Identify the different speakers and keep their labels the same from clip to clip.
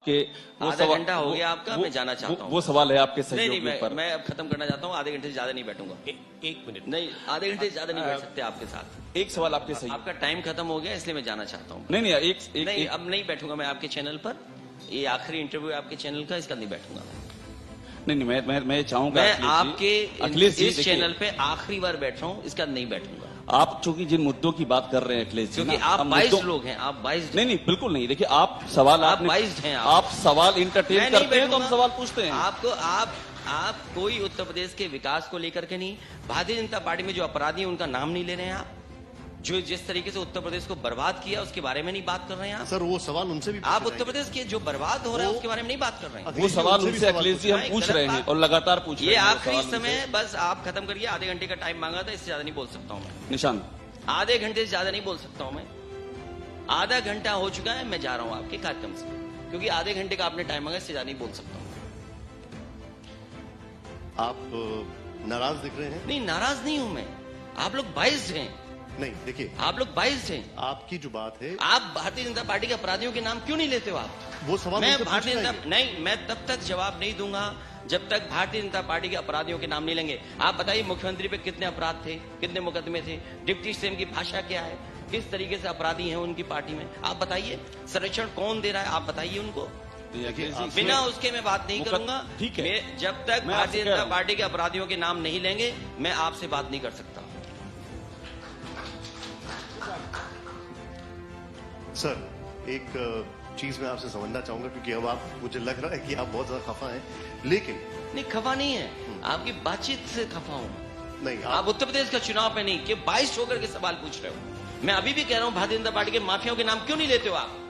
Speaker 1: आपके
Speaker 2: आधा घंटा हो गया आपका, मैं जाना चाहता हूँ।
Speaker 1: वो सवाल है आपके
Speaker 2: नहीं
Speaker 1: सहयोगी पर।
Speaker 2: मैं अब खत्म करना चाहता हूँ, आधे घंटे से ज्यादा नहीं बैठूंगा।
Speaker 3: एक मिनट
Speaker 2: नहीं, आधे घंटे से ज्यादा नहीं बैठ सकते आपके साथ।
Speaker 1: एक सवाल आपके सहयोगी।
Speaker 2: आपका टाइम खत्म हो गया, इसलिए मैं जाना चाहता हूँ।
Speaker 1: नहीं
Speaker 2: नहीं, अब नहीं बैठूंगा मैं आपके चैनल पर। ये आखिरी इंटरव्यू आपके चैनल का, इसका नहीं बैठूंगा।
Speaker 1: नहीं, मैं चाहूंगा
Speaker 2: मैं आपके
Speaker 1: अखिलेश
Speaker 2: इस चैनल पे आखिरी बार बैठ रहा हूँ, इसका नहीं बैठूंगा।
Speaker 1: आप चूंकि जिन मुद्दों की बात कर रहे हैं अखिलेश जी,
Speaker 2: क्योंकि आप 22 लोग हैं, आप 22।
Speaker 1: नहीं बिल्कुल नहीं। देखिए आप सवाल
Speaker 2: आप 22 हैं।
Speaker 1: आप सवाल इंटरटेन करते हैं तो हम सवाल पूछते हैं
Speaker 2: आपको। आप कोई उत्तर प्रदेश के विकास को लेकर के नहीं, भारतीय जनता पार्टी में जो अपराधी हैं उनका नाम नहीं ले रहे हैं आप। जो जिस तरीके से उत्तर प्रदेश को बर्बाद किया उसके बारे में नहीं बात कर रहे हैं आप।
Speaker 3: सर वो सवाल उनसे भी
Speaker 2: आप उत्तर प्रदेश के जो बर्बाद हो रहा है उसके बारे में नहीं बात कर रहे हैं।
Speaker 1: वो सवाल उनसे अखिलेश जी हम पूछ रहे हैं और लगातार पूछ रहे हैं।
Speaker 2: ये आखिरी समय बस आप खत्म करिए। आधे घंटे का टाइम मांगा था, इससे ज्यादा नहीं बोल सकता हूँ मैं।
Speaker 1: निशान,
Speaker 2: आधे घंटे से ज्यादा नहीं बोल सकता हूँ मैं। आधा घंटा हो चुका है, मैं जा रहा हूँ आपके कार्यक्रम से, क्योंकि आधे घंटे का आपने टाइम मांगा, इससे ज्यादा नहीं बोल सकता हूँ।
Speaker 3: आप नाराज दिख रहे हैं?
Speaker 2: नहीं, नाराज नहीं हूं मैं। आप लोग 22 हैं।
Speaker 3: नहीं देखिए,
Speaker 2: आप लोग 22 हैं।
Speaker 3: आपकी जो बात है,
Speaker 2: आप भारतीय जनता पार्टी के अपराधियों के नाम क्यों नहीं लेते हो आप?
Speaker 3: वो सवाल
Speaker 2: मैं
Speaker 3: उनसे
Speaker 2: भारतीय
Speaker 3: पूछना
Speaker 2: जनता नहीं, मैं तब तक जवाब नहीं दूंगा जब तक भारतीय जनता पार्टी के अपराधियों के नाम नहीं लेंगे। आप बताइए मुख्यमंत्री पे कितने अपराध थे, कितने मुकदमे थे, डिप्टी सीएम की भाषा क्या है, किस तरीके से अपराधी हैं उनकी पार्टी में, आप बताइए। संरक्षण कौन दे रहा है, आप बताइए उनको। बिना उसके मैं बात नहीं करूंगा।
Speaker 1: ठीक है,
Speaker 2: जब तक भारतीय जनता पार्टी के अपराधियों के नाम नहीं लेंगे मैं आपसे बात नहीं कर सकता।
Speaker 3: सर एक चीज मैं आपसे समझना चाहूंगा, क्योंकि अब आप, मुझे लग रहा है कि आप बहुत ज्यादा खफा हैं, लेकिन
Speaker 2: नहीं खफा नहीं है, आपकी बातचीत से खफा हूं।
Speaker 3: नहीं
Speaker 2: आप उत्तर प्रदेश का चुनाव पे नहीं कि 22 होकर के सवाल पूछ रहे हो। मैं अभी भी कह रहा हूं भारतीय जनता पार्टी के माफियाओं के नाम क्यों नहीं लेते हो आप?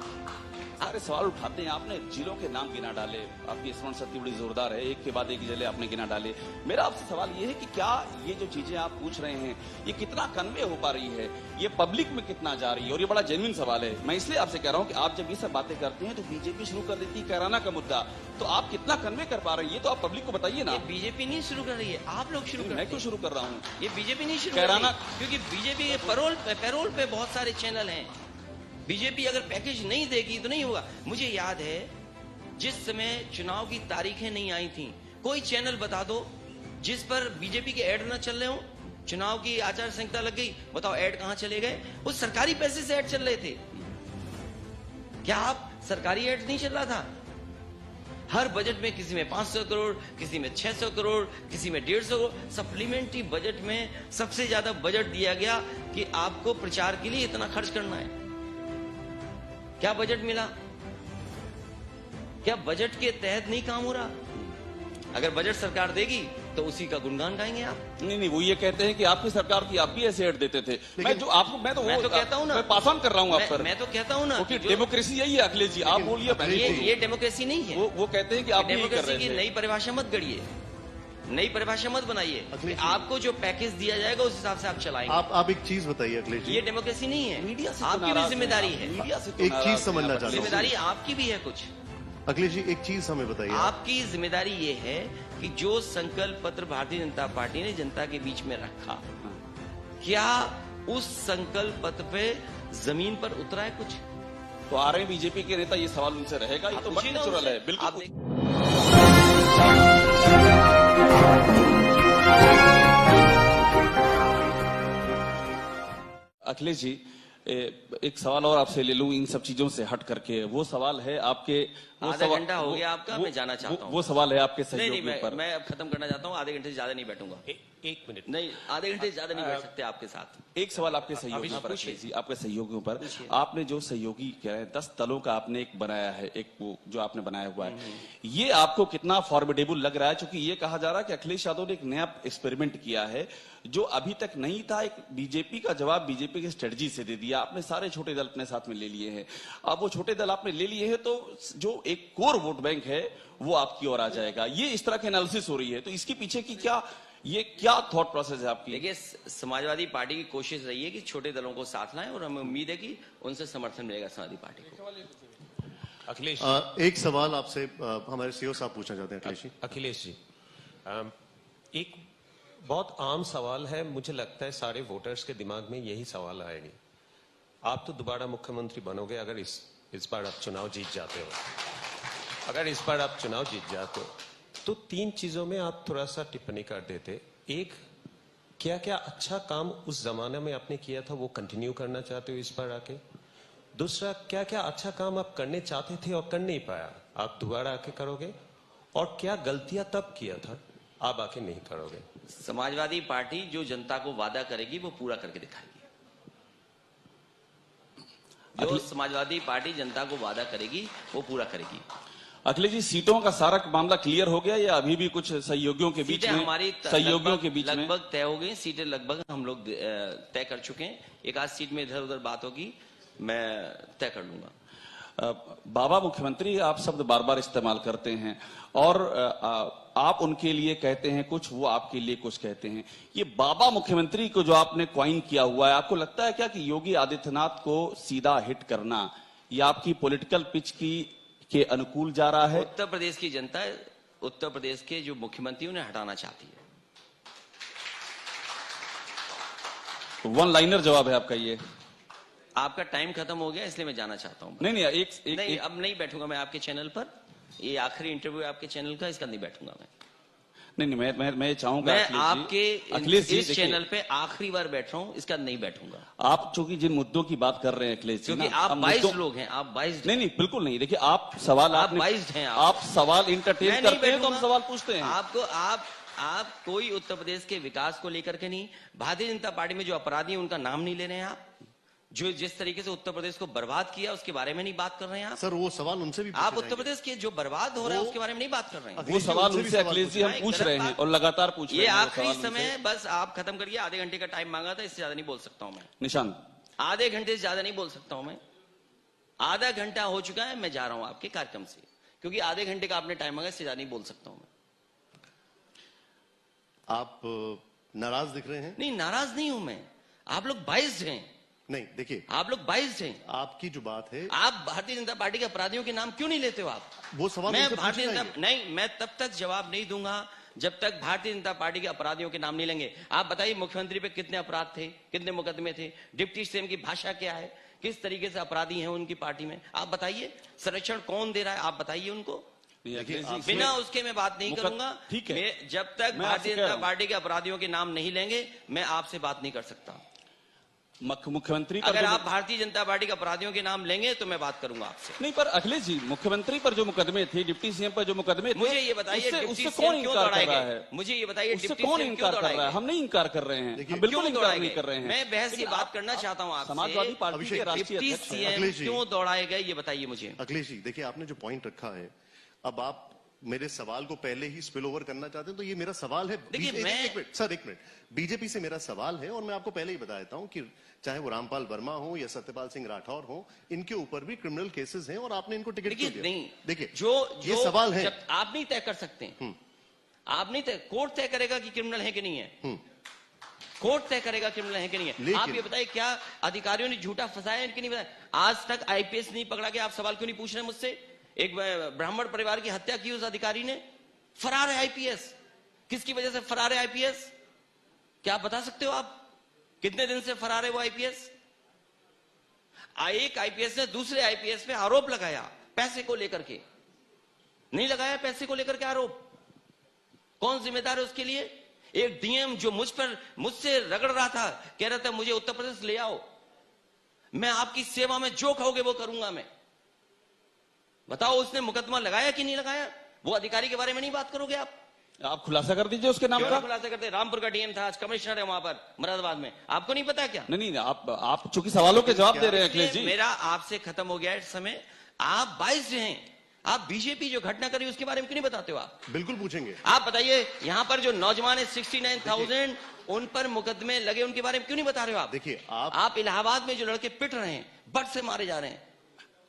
Speaker 1: सारे सवाल उठाते हैं। आपने जिलों के नाम गिना डाले, आपकी स्मरण शक्ति बड़ी जोरदार है, एक के बाद एक जिले आपने गिना डाले। मेरा आपसे सवाल ये है कि क्या ये जो चीजें आप पूछ रहे हैं ये कितना कन्वे हो पा रही है, ये पब्लिक में कितना जा रही है? और ये बड़ा जेन्युइन सवाल है। मैं इसलिए आपसे कह रहा हूँ कि आप जब ये सब बातें करते हैं तो बीजेपी शुरू कर देती है कैराना का मुद्दा, तो आप कितना कन्वे कर पा रही है तो आप पब्लिक को बताइए ना।
Speaker 2: बीजेपी नहीं शुरू कर रही है, आप लोग शुरू कर।
Speaker 1: मैं क्यों शुरू कर रहा हूँ?
Speaker 2: ये बीजेपी नहीं शुरू
Speaker 1: कैराना,
Speaker 2: क्योंकि बीजेपी के पैरोल पे बहुत सारे चैनल हैं। बीजेपी अगर पैकेज नहीं देगी तो नहीं होगा। मुझे याद है जिस समय चुनाव की तारीखें नहीं आई थी, कोई चैनल बता दो जिस पर बीजेपी के ऐड ना चल रहे हो। चुनाव की आचार संहिता लग गई, बताओ ऐड कहां चले गए? वो सरकारी पैसे से ऐड चल रहे थे। क्या आप सरकारी ऐड नहीं चल रहा था? हर बजट में किसी में 500 करोड़, किसी में 600 करोड़, किसी में 150 करोड़। सप्लीमेंट्री बजट में सबसे ज्यादा बजट दिया गया कि आपको प्रचार के लिए इतना खर्च करना है। क्या बजट मिला? क्या बजट के तहत नहीं काम हो रहा? अगर बजट सरकार देगी तो उसी का गुणगान गाएंगे आप।
Speaker 1: नहीं वो ये कहते हैं कि आपकी सरकार थी, आप भी ऐसे ऐड देते थे। मैं तो
Speaker 2: कहता हूं ना,
Speaker 1: मैं पास ऑन कर रहा हूं आप पर।
Speaker 2: मैं तो कहता हूं ना
Speaker 1: कि डेमोक्रेसी यही है अखिलेश जी, आप बोलिए।
Speaker 2: ये डेमोक्रेसी नहीं है।
Speaker 1: वो कहते हैं कि आप
Speaker 2: डेमोक्रेसी की नई परिभाषा मत गढ़िए, नई परिभाषा मत बनाइए। आपको जो पैकेज दिया जाएगा उस हिसाब से आप चलाएंगे।
Speaker 3: आप एक चीज बताइए अखिलेश जी,
Speaker 2: ये डेमोक्रेसी नहीं है।
Speaker 1: मीडिया से
Speaker 2: आपकी भी जिम्मेदारी है।
Speaker 3: एक चीज समझना चाहता हूं,
Speaker 2: जिम्मेदारी आपकी भी है कुछ।
Speaker 3: अखिलेश जी एक चीज हमें बताइए।
Speaker 2: आपकी जिम्मेदारी ये है कि जो संकल्प पत्र भारतीय जनता पार्टी ने जनता के बीच में रखा, क्या उस संकल्प पत्र पे जमीन पर उतरा है कुछ?
Speaker 1: तो आ रहे बीजेपी के नेता, ये सवाल उनसे रहेगा। ये तो बड़ा नेचुरल है, बिल्कुल। अखिलेश जी, एक सवाल और आपसे ले लूं इन सब चीजों से हट करके। वो सवाल है आपके,
Speaker 2: आधा घंटा हो गया आपका, मैं जाना चाहता हूँ।
Speaker 1: वो सवाल है आपके सहयोगी पर।
Speaker 2: मैं अब खत्म करना चाहता हूँ, आधे घंटे से ज्यादा नहीं बैठूंगा।
Speaker 3: एक मिनट।
Speaker 2: नहीं, आधे घंटे से ज्यादा नहीं बैठ सकते आपके साथ।
Speaker 1: एक सवाल आपके सहयोगियों पर अखिलेश जी, आपके सहयोगियों पर। आपने जो सहयोगी कह रहे हैं 10 दलों का आपने एक बनाया है, एक वो जो आपने बनाया हुआ है, ये आपको कितना फॉर्मिडेबल लग रहा है? क्योंकि ये कहा जा रहा है कि अखिलेश यादव ने एक नया एक्सपेरिमेंट किया है जो अभी तक नहीं था। एक बीजेपी का जवाब बीजेपी की स्ट्रेटजी से दे दिया आपने, सारे छोटे दल अपने साथ में ले लिए हैं। अब वो छोटे दल आपने ले लिए हैं तो जो एक कोर वोट बैंक है वो आपकी ओर आ जाएगा। ये इस तरह की एनालिसिस हो रही है, तो इसके पीछे की क्या थॉट प्रोसेस है आपकी?
Speaker 2: देखिए, समाजवादी पार्टी की कोशिश रही है कि छोटे दलों को साथ लाएं और हमें उम्मीद है कि उनसे समर्थन मिलेगा समाजवादी पार्टी को।
Speaker 3: अखिलेश, एक सवाल आपसे हमारे सीओ साहब पूछना चाहते हैं। अखिलेश जी,
Speaker 4: अखिलेश जी, एक बहुत आम सवाल है, मुझे लगता है सारे वोटर्स के दिमाग में यही सवाल आएगी। आप तो दोबारा मुख्यमंत्री बनोगे अगर इस बार आप चुनाव जीत जाते हो, अगर इस बार आप चुनाव जीत जाते तो 3 चीजों में आप थोड़ा सा टिप्पणी कर देते। एक, क्या क्या अच्छा काम उस जमाने में आपने किया था वो कंटिन्यू करना चाहते हो इस बार आके? दूसरा, क्या क्या अच्छा काम आप करने चाहते थे और कर नहीं पाया, आप दोबारा आके करोगे? और क्या गलतियां तब किया था आप आके नहीं करोगे?
Speaker 2: समाजवादी पार्टी जो जनता को वादा करेगी वो पूरा करके दिखाएगी। जो समाजवादी पार्टी जनता को वादा करेगी वो पूरा करेगी।
Speaker 1: अखिलेश जी, सीटों का सारा मामला क्लियर हो गया या अभी भी कुछ सहयोगियों के बीच
Speaker 2: सीटें
Speaker 1: में?
Speaker 2: हमारी
Speaker 1: सहयोगियों के बीच में
Speaker 2: लगभग तय हो गई। सीटें लगभग हम लोग तय कर चुके हैं। एक आध सीट में इधर उधर बात होगी, मैं तय कर लूंगा।
Speaker 1: बाबा मुख्यमंत्री आप शब्द बार बार इस्तेमाल करते हैं और आप उनके लिए कहते हैं कुछ, वो आपके लिए कुछ कहते हैं। ये बाबा मुख्यमंत्री को जो आपने क्वाइन किया हुआ है, आपको लगता है क्या कि योगी आदित्यनाथ को सीधा हिट करना ये आपकी पॉलिटिकल पिच के अनुकूल जा रहा है?
Speaker 2: उत्तर प्रदेश की जनता उत्तर प्रदेश के जो मुख्यमंत्री उन्हें हटाना चाहती है।
Speaker 1: वन लाइनर जवाब है आपका ये।
Speaker 2: आपका टाइम खत्म हो गया इसलिए मैं जाना चाहता हूं।
Speaker 1: नहीं,
Speaker 2: नहीं, अब नहीं बैठूंगा मैं आपके चैनल पर। ये आखिरी इंटरव्यू है आपके चैनल का, इसका नहीं बैठूंगा मैं।
Speaker 1: नहीं, मैं चाहूंगा
Speaker 2: मैं आपके इस
Speaker 1: जी,
Speaker 2: चैनल पे आखिरी बार बैठ रहा हूं, इसका नहीं बैठूंगा।
Speaker 1: आप चूंकि जिन मुद्दों की बात कर रहे हैं अखिलेश जी,
Speaker 2: क्योंकि आप 22 लोग हैं, आप 22।
Speaker 1: नहीं, बिल्कुल नहीं। देखिए, आप सवाल
Speaker 2: आप 22 हैं।
Speaker 1: आप सवाल इंटरटेन करते हैं तो हम सवाल पूछते हैं
Speaker 2: आपको। आप कोई उत्तर प्रदेश के विकास को लेकर के नहीं, भारतीय जनता पार्टी में जो अपराधी हैं उनका नाम नहीं ले रहे हैं आप। जो जिस तरीके से उत्तर प्रदेश को बर्बाद किया उसके बारे में नहीं बात कर रहे हैं आप।
Speaker 3: सर, वो सवाल उनसे भी
Speaker 2: आप उत्तर प्रदेश के जो बर्बाद हो रहा है उसके बारे में नहीं बात कर रहे हैं।
Speaker 1: वो सवाल उनसे अखिलेश जी हम पूछ रहे हैं और लगातार पूछ रहे हैं।
Speaker 2: ये आखिरी समय बस आप खत्म करिए। आधे घंटे का टाइम मांगा था, इससे ज्यादा नहीं बोल सकता हूं मैं।
Speaker 1: निशान,
Speaker 2: आधे घंटे से ज्यादा नहीं बोल सकता हूं मैं। आधा घंटा हो चुका है, मैं जा रहा हूं आपके कार्यक्रम से, क्योंकि आधे घंटे का आपने टाइम मांगा, इससे ज्यादा नहीं बोल सकता हूं मैं।
Speaker 3: आप नाराज दिख रहे हैं?
Speaker 2: नहीं, नाराज नहीं हूं मैं। आप लोग 22 हैं।
Speaker 3: नहीं, देखिए,
Speaker 2: आप लोग 22 हैं।
Speaker 3: आपकी जो बात है,
Speaker 2: आप भारतीय जनता पार्टी के अपराधियों के नाम क्यों नहीं लेते हो आप?
Speaker 3: वो सवाल
Speaker 2: मैं
Speaker 3: उनसे
Speaker 2: भारतीय
Speaker 3: पूछना
Speaker 2: जनता नहीं, मैं तब तक जवाब नहीं दूंगा जब तक भारतीय जनता पार्टी के अपराधियों के नाम नहीं लेंगे। आप बताइए, मुख्यमंत्री पे कितने अपराध थे, कितने मुकदमे थे? डिप्टी सीएम की भाषा क्या है? किस तरीके से अपराधी हैं उनकी पार्टी में? आप बताइए। संरक्षण कौन दे रहा है? आप बताइए उनको। बिना उसके मैं बात नहीं करूंगा।
Speaker 1: ठीक है,
Speaker 2: जब तक भारतीय जनता पार्टी के अपराधियों के नाम नहीं लेंगे मैं आपसे बात नहीं कर सकता।
Speaker 1: मुख्यमंत्री
Speaker 2: अगर आप भारतीय जनता पार्टी के अपराधियों के नाम लेंगे तो मैं बात करूंगा आपसे।
Speaker 1: नहीं, पर अखिलेश जी, मुख्यमंत्री पर जो मुकदमे थे, डिप्टी सीएम पर जो मुकदमे थे,
Speaker 2: मुझे ये बताइए,
Speaker 1: उससे कौन इनकार कर रहा है?
Speaker 2: मुझे ये बताइए,
Speaker 1: उससे कौन इनकार कर रहा है? हम नहीं इनकार कर रहे हैं, हम बिल्कुल इनकार नहीं कर रहे हैं।
Speaker 2: मैं बहस ये बात करना चाहता हूँ आपसे।
Speaker 1: समाजवादी पार्टी के राष्ट्रीय
Speaker 2: डिप्टी
Speaker 1: अध्यक्ष हैं।
Speaker 2: सीएम क्यों दौड़ाए गए ये बताइए मुझे।
Speaker 3: अखिलेश जी, देखिए, आपने जो पॉइंट रखा है, अब आप मेरे सवाल को पहले ही स्पिल ओवर करना चाहते हैं, तो ये मेरा सवाल है।
Speaker 2: देखिए,
Speaker 3: एक मिनट, बीजेपी से मेरा सवाल है और मैं आपको पहले ही बता देता हूं कि चाहे वो रामपाल वर्मा हो या सत्यपाल सिंह राठौर हो, इनके ऊपर भी क्रिमिनल केसेस हैं और आपने इनको टिकट क्यों दिया?
Speaker 2: नहीं,
Speaker 3: देखिए,
Speaker 2: जो
Speaker 3: ये सवाल है।
Speaker 2: आप नहीं तय कर सकते। आप नहीं तय, कोर्ट तय करेगा कि क्रिमिनल है कि नहीं है। कोर्ट तय करेगा क्रिमिनल है कि नहीं है। आप ये बताइए, क्या अधिकारियों ने झूठा फंसाया कि नहीं फंसाया? आज तक आईपीएस नहीं पकड़ा गया। आप सवाल क्यों नहीं पूछ रहे मुझसे? एक ब्राह्मण परिवार की हत्या की उस अधिकारी ने, फरार है आईपीएस। किसकी वजह से फरार है आईपीएस? क्या आप बता सकते हो? आप कितने दिन से फरार है वो आईपीएस? एक आईपीएस ने दूसरे आईपीएस पे आरोप लगाया पैसे को लेकर के। नहीं लगाया पैसे को लेकर के आरोप? कौन जिम्मेदार है उसके लिए? एक डीएम जो मुझसे रगड़ रहा था, कह रहा था मुझे उत्तर प्रदेश ले आओ, मैं आपकी सेवा में जो कहोगे वो करूंगा मैं। बताओ, उसने मुकदमा लगाया कि नहीं लगाया? वो अधिकारी के बारे में नहीं बात करोगे आप
Speaker 1: खुलासा कर दीजिए उसके नाम का।
Speaker 2: खुलासा करते? रामपुर का डीएम था, आज कमिश्नर है वहां पर मुरादाबाद में। आपको नहीं पता क्या?
Speaker 1: नहीं, आप चूंकि सवालों के जवाब दे रहे हैं अखिलेश जी।
Speaker 2: मेरा आपसे खत्म हो गया इस समय। आप 22 हैं। आप बीजेपी जो घटना करी उसके बारे में क्यों नहीं बताते हो आप?
Speaker 3: बिल्कुल पूछेंगे।
Speaker 2: आप बताइए, यहाँ पर जो नौजवान है 69,000 उन पर मुकदमे लगे, उनके बारे में क्यों नहीं बता रहे हो आप?
Speaker 3: देखिए,
Speaker 2: आप इलाहाबाद में जो लड़के पिट रहे हैं, बट से मारे जा रहे हैं,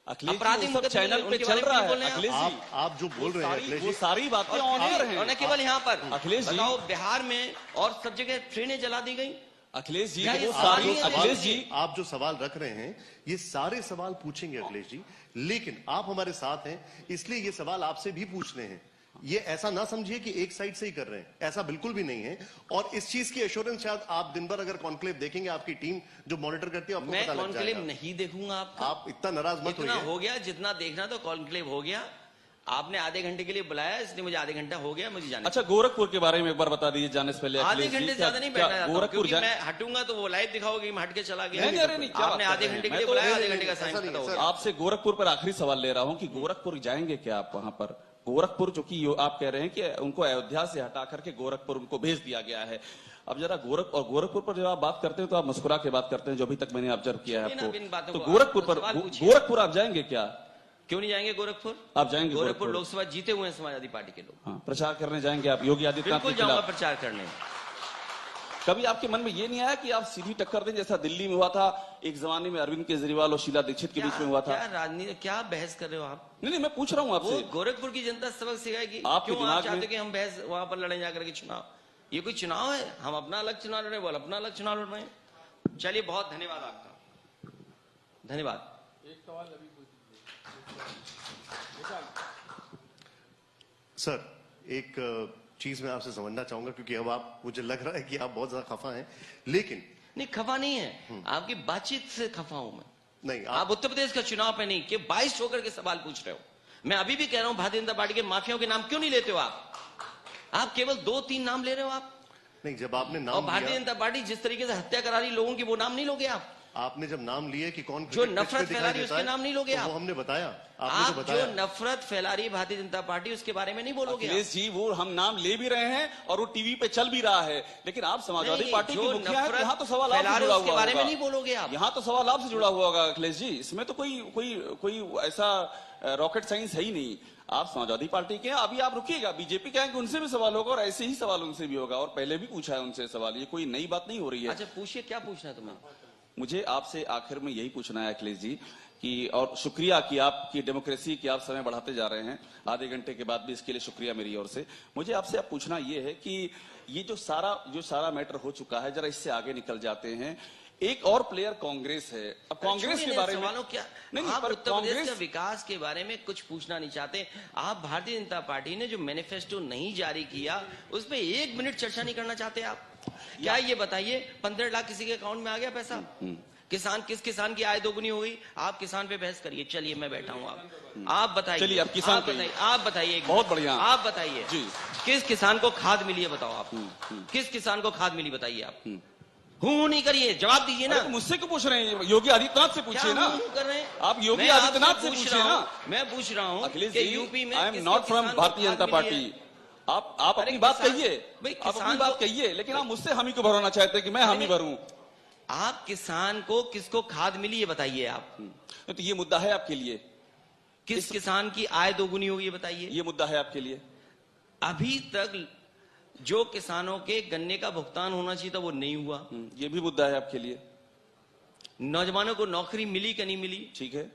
Speaker 1: अपराधी चैनल पे चल रहा है अखिलेश जी।
Speaker 3: आप जो बोल रहे हैं अखिलेश जी,
Speaker 1: सारी बातें ऑन एयर हैं।
Speaker 2: न केवल यहाँ पर
Speaker 1: अखिलेश जी,
Speaker 2: बताओ, बिहार में और सब जगह ट्रेनें जला दी गई।
Speaker 1: अखिलेश जी,
Speaker 2: वो
Speaker 1: सारी अखिलेश जी,
Speaker 3: आप जो सवाल रख रहे हैं, ये सारे सवाल पूछेंगे अखिलेश जी, लेकिन आप हमारे साथ हैं इसलिए ये सवाल आपसे भी पूछने हैं। ये ऐसा ना समझिए कि एक साइड से ही कर रहे हैं, ऐसा बिल्कुल भी नहीं है। और इस चीज की एश्योरेंस शायद आप दिन भर अगर कॉन्क्लेव देखेंगे, आपकी टीम जो मॉनिटर करती है, आपको
Speaker 2: मैं
Speaker 3: पता लग जाएगा।
Speaker 2: कॉन्क्लेव नहीं देखूंगा आपका।
Speaker 3: आप इतना नाराज मत
Speaker 2: इतना
Speaker 3: होइए।
Speaker 2: हो गया जितना देखना तो कॉन्क्लेव हो गया। आपने आधे घंटे के लिए बुलाया, इसलिए मुझे आधे घंटा हो गया, मुझे जाने।
Speaker 1: अच्छा, गोरखपुर के बारे में एक बार बता दीजिए जाने से पहले।
Speaker 2: आधे
Speaker 1: अखिलेश जी,
Speaker 2: घंटे से
Speaker 1: क्या-
Speaker 2: ज्यादा नहीं
Speaker 1: क्या
Speaker 2: बैठना चाहता हूं,
Speaker 1: गोरखपुर
Speaker 2: क्योंकि मैं हटूंगा तो वो लाइव दिखाओगे मैं हट के चला गया।
Speaker 1: नहीं, अरे नहीं, क्या
Speaker 2: आपने
Speaker 1: बात
Speaker 2: आधे
Speaker 1: कर रहे
Speaker 2: घंटे
Speaker 1: हैं?
Speaker 2: के लिए
Speaker 1: मैं तो-
Speaker 2: बुलाया, आधे
Speaker 3: नहीं,
Speaker 2: घंटे का
Speaker 3: ऐसा
Speaker 2: टाइम
Speaker 3: नहीं,
Speaker 2: खत्म हो
Speaker 3: ऐसा
Speaker 2: गया।
Speaker 1: आपसे गोरखपुर पर आखिरी सवाल ले रहा हूं कि गोरखपुर जाएंगे क्या आप वहां पर? गोरखपुर जो कि आप कह रहे हैं कि उनको अयोध्या से हटा करके गोरखपुर उनको भेज दिया गया है। अब जरा गोरखपुर पर जब आप बात करते हैं तो आप मुस्कुरा के बात करते हैं, जो अभी तक मैंने ऑब्जर्व किया है
Speaker 2: सुनिए ना, इन बातों
Speaker 1: आपको। तो
Speaker 2: को
Speaker 1: गोरखपुर
Speaker 2: आप
Speaker 1: पर
Speaker 2: सवाल पूछिए।
Speaker 1: गोरखपुर आप जाएंगे क्या?
Speaker 2: क्यों नहीं जाएंगे गोरखपुर?
Speaker 1: आप जाएंगे
Speaker 2: गोरखपुर
Speaker 1: गोरखपुर?
Speaker 2: लोकसभा जीते हुए हैं समाजवादी पार्टी के लोग।
Speaker 1: हाँ, प्रचार करने जाएंगे आप योगी आदित्यनाथ
Speaker 2: बिल्कुल
Speaker 1: के
Speaker 2: जाऊंगा
Speaker 1: खिलाफ?
Speaker 2: प्रचार करने।
Speaker 1: कभी आपके मन में ये नहीं आया कि आप सीधी टक्कर दें, जैसा दिल्ली में हुआ था एक जमाने में अरविंद केजरीवाल और शीला दीक्षित के बीच में हुआ था?
Speaker 2: क्या राजनीति, क्या बहस कर रहे हो आप?
Speaker 1: नहीं, मैं पूछ रहा हूँ
Speaker 2: वो
Speaker 1: आपसे।
Speaker 2: गोरखपुर की जनता सबक सिखाएगी।
Speaker 1: आपके
Speaker 2: क्यों आप
Speaker 1: दिमाग
Speaker 2: चाहते
Speaker 1: में-
Speaker 2: हो कि हम बहस वहां पर लड़े जाकर के चुनाव? ये कोई चुनाव है? हम अपना अलग चुनाव लड़ रहे हैं, वो अपना अलग चुनाव लड़ रहे हैं। चलिए, बहुत धन्यवाद आपका, धन्यवाद।
Speaker 3: सर, एक चीज मैं आपसे समझना चाहूंगा, क्योंकि अब आप, मुझे लग रहा है कि आप बहुत ज्यादा खफा हैं, लेकिन
Speaker 2: नहीं, खफा नहीं है, आपकी बातचीत से खफा हूं मैं।
Speaker 3: नहीं,
Speaker 2: आप उत्तर प्रदेश का चुनाव पे नहीं, कि 22 होकर के सवाल पूछ रहे हो। मैं अभी भी कह रहा हूं, भारतीय जनता पार्टी के माफियाओं के नाम क्यों नहीं लेते हो आप केवल 2-3 नाम ले रहे हो आप।
Speaker 3: नहीं, जब आपने
Speaker 2: और
Speaker 3: नाम
Speaker 2: भारतीय
Speaker 3: लिया,
Speaker 2: जनता पार्टी जिस तरीके से हत्या करा रही लोगों की, वो नाम नहीं लोगे आप।
Speaker 3: आपने जब नाम लिए कि कौन
Speaker 2: जो
Speaker 3: क्रिकेट पिच पे
Speaker 2: नफरत
Speaker 3: दिखाई
Speaker 2: फैला रही है,
Speaker 3: देता
Speaker 2: उसके
Speaker 3: है,
Speaker 2: नाम नहीं लोगे
Speaker 3: तो
Speaker 2: आप।
Speaker 3: वो हमने बताया, आपने
Speaker 2: आप
Speaker 3: तो
Speaker 2: जो
Speaker 3: बताया।
Speaker 2: नफरत फैला रही है भारतीय जनता पार्टी, उसके बारे में नहीं बोलोगे आप।
Speaker 1: अखिलेश जी, वो हम नाम ले भी रहे हैं और वो टीवी पे चल भी रहा है, लेकिन आप समाजवादी
Speaker 2: नहीं,
Speaker 1: पार्टी
Speaker 2: जो
Speaker 1: की मुखिया है,
Speaker 2: नफरत
Speaker 1: यहाँ तो सवाल
Speaker 2: फैला
Speaker 1: आपसे
Speaker 2: रहे
Speaker 1: जुड़ा
Speaker 2: उसके
Speaker 1: हुआ
Speaker 2: बारे में
Speaker 1: होगा।
Speaker 2: नहीं बोलोगे आप।
Speaker 1: यहाँ तो सवाल आपसे जुड़ा हुआ होगा अखिलेश जी, इसमें तो कोई ऐसा रॉकेट साइंस है ही नहीं। आप समाजवादी पार्टी के हैं, अभी आप रुकिएगा, बीजेपी के आएंगे, उनसे भी सवाल होगा और ऐसे ही सवाल उनसे भी होगा, और पहले भी पूछा है उनसे सवाल, ये कोई नई बात नहीं हो रही है।
Speaker 2: अच्छा, पूछिए, क्या पूछना है तुम्हें?
Speaker 1: मुझे आपसे आखिर में यही पूछना है अखिलेश जी कि, और शुक्रिया कि आपकी डेमोक्रेसी की आप समय बढ़ाते जा रहे हैं, आधे घंटे के बाद भी इसके लिए शुक्रिया मेरी ओर से। मुझे आपसे अब पूछना ये है कि ये जो सारा मैटर हो चुका है, जरा इससे आगे निकल जाते हैं। एक और प्लेयर कांग्रेस है। अब कांग्रेस के बारे में
Speaker 2: सवालों क्या,
Speaker 1: नहीं,
Speaker 2: आप
Speaker 1: पर
Speaker 2: उत्तर प्रदेश
Speaker 1: कांग्रेस
Speaker 2: के विकास के बारे में कुछ पूछना नहीं चाहते। आप भारतीय जनता पार्टी ने जो मैनिफेस्टो नहीं जारी किया, उस पर 1 मिनट चर्चा नहीं करना चाहते आप? क्या ये बताइए, 15 लाख किसी के अकाउंट में आ गया पैसा? किस किसान की आय दोगुनी हो गई? आप किसान पे बहस करिए। चलिए, मैं बैठा हूँ, आप बताइए।
Speaker 1: चलिए, अब किसान
Speaker 2: आप बताइए,
Speaker 1: बहुत बढ़िया,
Speaker 2: आप बताइए
Speaker 1: जी।
Speaker 2: किस किसान को खाद मिली है, बताओ आप। किस किसान को खाद मिली, बताइए आप। हूं नहीं करिए, जवाब दीजिए ना।
Speaker 1: अरे तो मुझसे क्यों पूछ रहे हैं? योगी आदित्यनाथ से पूछिए ना।
Speaker 2: क्या कर रहे हैं
Speaker 1: आप योगी
Speaker 2: मैं आपसे
Speaker 1: आदित्यनाथ से
Speaker 2: पूछ
Speaker 1: पूछिए
Speaker 2: रहा
Speaker 1: ना।
Speaker 2: हूं, मैं पूछ रहा हूं
Speaker 1: अखिलेश
Speaker 2: कि
Speaker 1: जी,
Speaker 2: यूपी में
Speaker 1: आई एम
Speaker 2: किसके
Speaker 1: नॉट फ्रॉम
Speaker 2: किसान को
Speaker 1: भारतीय
Speaker 2: खाद
Speaker 1: जनता
Speaker 2: मिली
Speaker 1: पार्टी।
Speaker 2: है?
Speaker 1: आप
Speaker 2: अरे
Speaker 1: अपनी बात
Speaker 2: किसान-
Speaker 1: कहिए,
Speaker 2: भाई,
Speaker 1: आप अपनी
Speaker 2: किसान
Speaker 1: बात
Speaker 2: को-
Speaker 1: कहिए, लेकिन आप मुझसे हम ही को भरवाना चाहते हैं कि मैं हम ही भरूं।
Speaker 2: आप किसान को किसको खाद मिली है, बताइए आप।
Speaker 1: तो ये मुद्दा है आपके लिए?
Speaker 2: किस किसान की आय दोगुनी होगी, ये बताइए।
Speaker 1: ये मुद्दा है आपके लिए?
Speaker 2: अभी तक जो किसानों के गन्ने का भुगतान होना चाहिए था, वो नहीं हुआ।
Speaker 1: ये भी मुद्दा है आपके लिए?
Speaker 2: नौजवानों को नौकरी मिली कि नहीं मिली?
Speaker 1: ठीक है,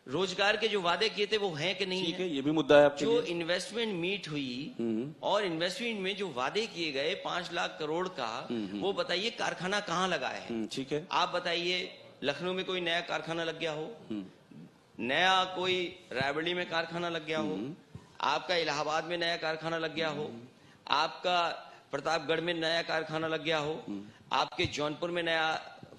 Speaker 2: रोजगार के जो वादे किए थे, वो हैं कि नहीं
Speaker 1: ठीक
Speaker 2: है?
Speaker 1: है, ये भी मुद्दा है आपके
Speaker 2: जो
Speaker 1: लिए?
Speaker 2: इन्वेस्टमेंट मीट हुई और इन्वेस्टमेंट में जो वादे किए गए 5 लाख करोड़ का, वो बताइए कारखाना कहाँ लगा है?
Speaker 1: ठीक है।
Speaker 2: आप बताइए, लखनऊ में कोई नया कारखाना लग गया हो? नया कोई रायबरेली में कारखाना लग गया हो? आपका इलाहाबाद में नया कारखाना लग गया हो? आपका प्रतापगढ़ में नया कारखाना लग गया हो? आपके जौनपुर में नया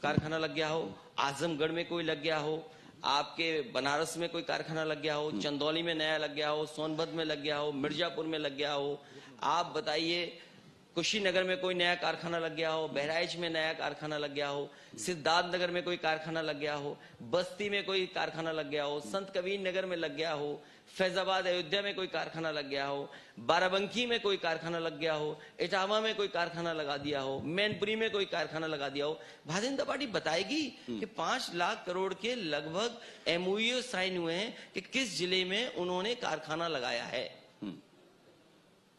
Speaker 2: कारखाना लग गया हो? आजमगढ़ में कोई लग गया हो? आपके बनारस में कोई कारखाना लग गया हो? चंदौली में नया लग गया हो? सोनभद्र में लग गया हो? मिर्जापुर में लग गया हो? आप बताइए, कुशीनगर में कोई नया कारखाना लग गया हो? बहराइच में नया कारखाना लग गया हो? सिद्धार्थनगर में कोई कारखाना लग गया हो? बस्ती में कोई कारखाना लग गया हो? संत कबीर नगर में लग गया हो? फैजाबाद अयोध्या में कोई कारखाना लग गया हो? बाराबंकी में कोई कारखाना लग गया हो? इटावा में कोई कारखाना लगा दिया हो? मैनपुरी में कोई कारखाना लगा दिया हो? भारतीय जनता पार्टी बताएगी कि 5 लाख करोड़ के लगभग एमओयू साइन हुए हैं कि किस जिले में उन्होंने कारखाना लगाया है?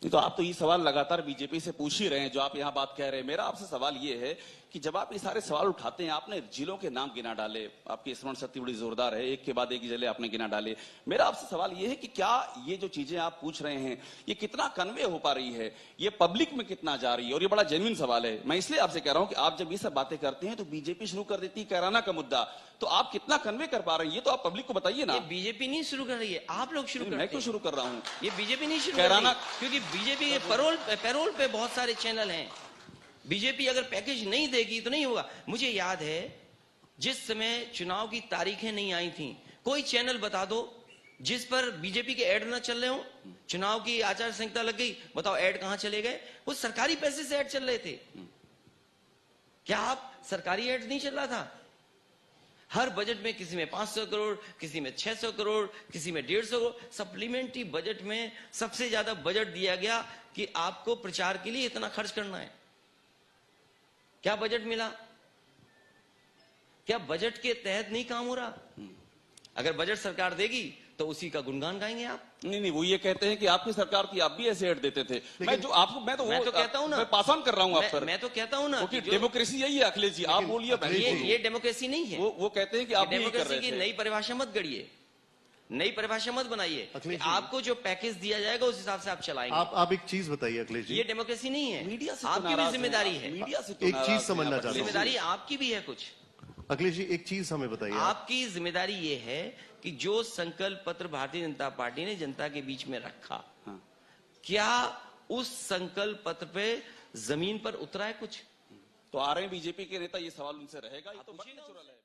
Speaker 1: नहीं तो आप तो ये सवाल लगातार बीजेपी से पूछ ही रहे हैं, जो आप यहाँ बात कह रहे हैं। मेरा आपसे सवाल ये है कि जब आप ये सारे सवाल उठाते हैं, आपने जिलों के नाम गिना डाले, आपकी स्मरण शक्ति बड़ी जोरदार है, एक के बाद एक जिले आपने गिना डाले। मेरा आपसे सवाल ये है कि क्या ये जो चीजें आप पूछ रहे हैं, ये कितना कन्वे हो पा रही है, ये पब्लिक में कितना जा रही है? और ये बड़ा जेन्युइन सवाल है। मैं इसलिए आपसे कह रहा हूं कि आप जब ये सब बातें करते हैं तो बीजेपी शुरू कर देती है कैराना का मुद्दा, तो आप कितना कन्वे कर पा रहे हैं, ये तो आप पब्लिक को बताइए ना।
Speaker 2: ये बीजेपी नहीं शुरू कर रही है, आप लोग शुरू कर
Speaker 1: मैं क्यों शुरू कर रहा हूँ?
Speaker 2: ये बीजेपी नहीं शुरू कर रही,
Speaker 1: कैराना,
Speaker 2: क्योंकि बीजेपी के पैरोल पे बहुत सारे चैनल हैं। बीजेपी अगर पैकेज नहीं देगी तो नहीं होगा। मुझे याद है, जिस समय चुनाव की तारीखें नहीं आई थी, कोई चैनल बता दो जिस पर बीजेपी के ऐड ना चल रहे हो, चुनाव की आचार संहिता लग गई, बताओ ऐड कहां चले गए? वो सरकारी पैसे से ऐड चल रहे थे। क्या आप सरकारी ऐड नहीं चल रहा था? हर बजट में किसी में 500 करोड़, किसी में 600 करोड़, किसी में 150 करोड़। सप्लीमेंट्री बजट में सबसे ज्यादा बजट दिया गया कि आपको प्रचार के लिए इतना खर्च करना है। क्या बजट मिला? क्या बजट के तहत नहीं काम हो रहा? अगर बजट सरकार देगी तो उसी का गुणगान गाएंगे आप।
Speaker 1: नहीं, वो ये कहते हैं कि आपकी सरकार की आप भी ऐसे ऐड देते थे। मैं तो
Speaker 2: कहता हूं ना,
Speaker 1: मैं पास ऑन कर रहा हूं आप पर।
Speaker 2: मैं तो कहता हूं ना,
Speaker 1: क्योंकि डेमोक्रेसी यही है अखिलेश जी, आप बोलिए।
Speaker 2: ये डेमोक्रेसी नहीं है।
Speaker 1: वो कहते हैं कि आप
Speaker 2: डेमोक्रेसी की नई परिभाषा मत गढ़िए, नई परिभाषा मत बनाइए। आपको जो पैकेज दिया जाएगा उस हिसाब से आप चलाएंगे।
Speaker 3: आप एक चीज बताइए अखिलेश जी,
Speaker 2: ये डेमोक्रेसी नहीं है।
Speaker 1: मीडिया से
Speaker 2: आपकी भी जिम्मेदारी है।
Speaker 1: मीडिया से
Speaker 3: एक चीज समझना चाहता हूं
Speaker 2: जिम्मेदारी आपकी भी है कुछ।
Speaker 3: अखिलेश जी, एक चीज हमें बताइए।
Speaker 2: आपकी जिम्मेदारी ये है कि जो संकल्प पत्र भारतीय जनता पार्टी ने जनता के बीच में रखा, क्या उस संकल्प पत्र पे जमीन पर उतरा है कुछ?
Speaker 1: तो आ रहे हैं बीजेपी के नेता, ये सवाल उनसे रहेगा। ये तो बड़ा नेचुरल है।